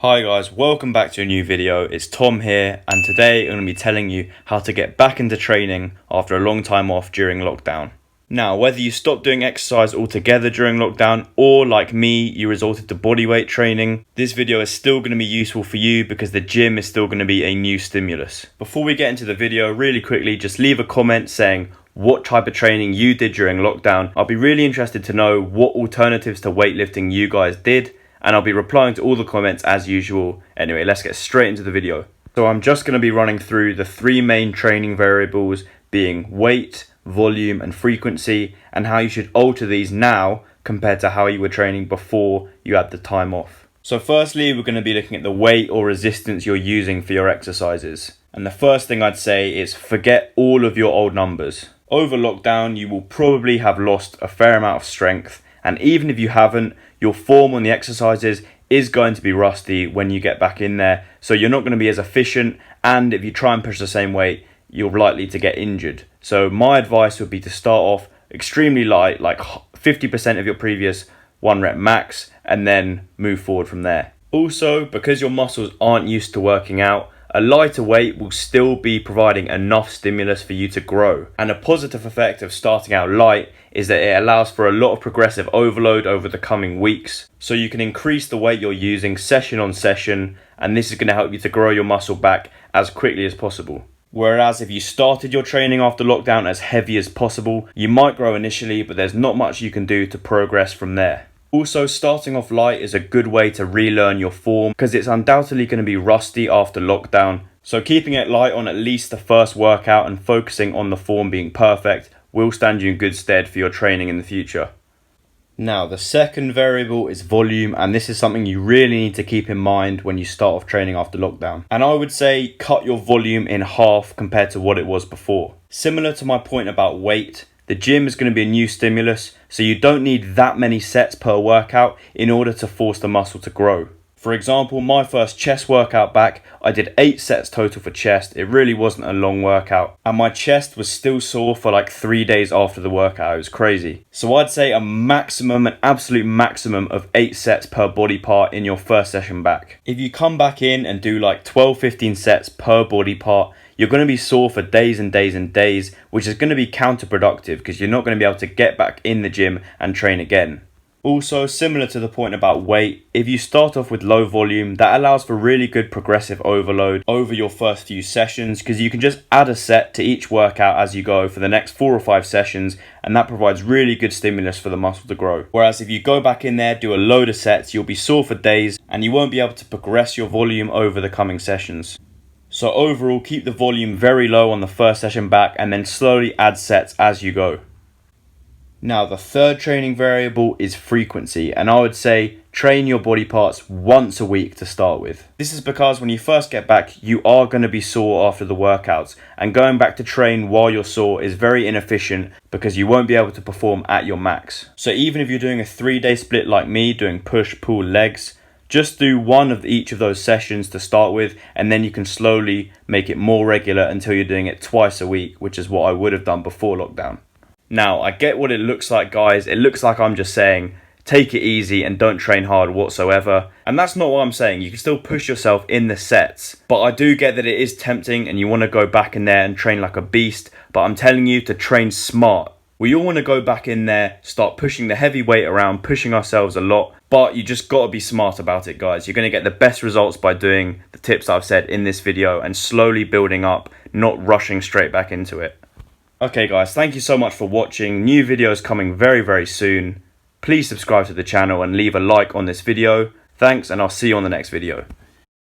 Hi guys, welcome back to a new video. It's Tom here, and today I'm going to be telling you how to get back into training after a long time off during lockdown. Now, whether you stopped doing exercise altogether during lockdown or like me, you resorted to bodyweight training, this video is still going to be useful for you because the gym is still going to be a new stimulus. Before we get into the video, really quickly, just leave a comment saying what type of training you did during lockdown. I'll be really interested to know what alternatives to weightlifting you guys did, and I'll be replying to all the comments as usual. Anyway, let's get straight into the video. So I'm just going to be running through the three main training variables, being weight, volume and frequency, and how you should alter these now compared to how you were training before you had the time off. So firstly, we're going to be looking at the weight or resistance you're using for your exercises. And the first thing I'd say is forget all of your old numbers. Over lockdown, you will probably have lost a fair amount of strength, and even if you haven't, your form on the exercises is going to be rusty when you get back in there, so you're not going to be as efficient, and if you try and push the same weight, you're likely to get injured. So my advice would be to start off extremely light, like 50% of your previous 1 rep max, and then move forward from there. Also, because your muscles aren't used to working out, a lighter weight will still be providing enough stimulus for you to grow. And a positive effect of starting out light is that it allows for a lot of progressive overload over the coming weeks. So you can increase the weight you're using session on session, and this is going to help you to grow your muscle back as quickly as possible. Whereas if you started your training after lockdown as heavy as possible, you might grow initially, but there's not much you can do to progress from there. Also, starting off light is a good way to relearn your form because it's undoubtedly going to be rusty after lockdown. So keeping it light on at least the first workout and focusing on the form being perfect will stand you in good stead for your training in the future. Now, the second variable is volume, and this is something you really need to keep in mind when you start off training after lockdown. And I would say cut your volume in half compared to what it was before. Similar to my point about weight, the gym is going to be a new stimulus, so you don't need that many sets per workout in order to force the muscle to grow. For example, my first chest workout back, I did 8 sets total for chest. It really wasn't a long workout, and my chest was still sore for like 3 days after the workout. It was crazy. So I'd say an absolute maximum of 8 sets per body part in your first session back. If you come back in and do like 12-15 sets per body part, you're going to be sore for days and days and days, which is going to be counterproductive because you're not going to be able to get back in the gym and train again. Also, similar to the point about weight, if you start off with low volume, that allows for really good progressive overload over your first few sessions because you can just add a set to each workout as you go for the next 4 or 5 sessions, and that provides really good stimulus for the muscle to grow. Whereas if you go back in there, do a load of sets, you'll be sore for days and you won't be able to progress your volume over the coming sessions. So overall, keep the volume very low on the first session back and then slowly add sets as you go. Now, the third training variable is frequency, and I would say train your body parts once a week to start with. This is because when you first get back, you are going to be sore after the workouts, and going back to train while you're sore is very inefficient because you won't be able to perform at your max. So even if you're doing a 3-day split like me, doing push, pull, legs, just do one of each of those sessions to start with, and then you can slowly make it more regular until you're doing it twice a week, which is what I would have done before lockdown. Now, I get what it looks like, guys. It looks like I'm just saying, take it easy and don't train hard whatsoever. And that's not what I'm saying. You can still push yourself in the sets. But I do get that it is tempting and you want to go back in there and train like a beast. But I'm telling you to train smart. We all want to go back in there, start pushing the heavy weight around, pushing ourselves a lot. But you just got to be smart about it, guys. You're going to get the best results by doing the tips I've said in this video and slowly building up, not rushing straight back into it. Okay guys, thank you so much for watching. New videos coming very, very soon. Please subscribe to the channel and leave a like on this video. Thanks, and I'll see you on the next video.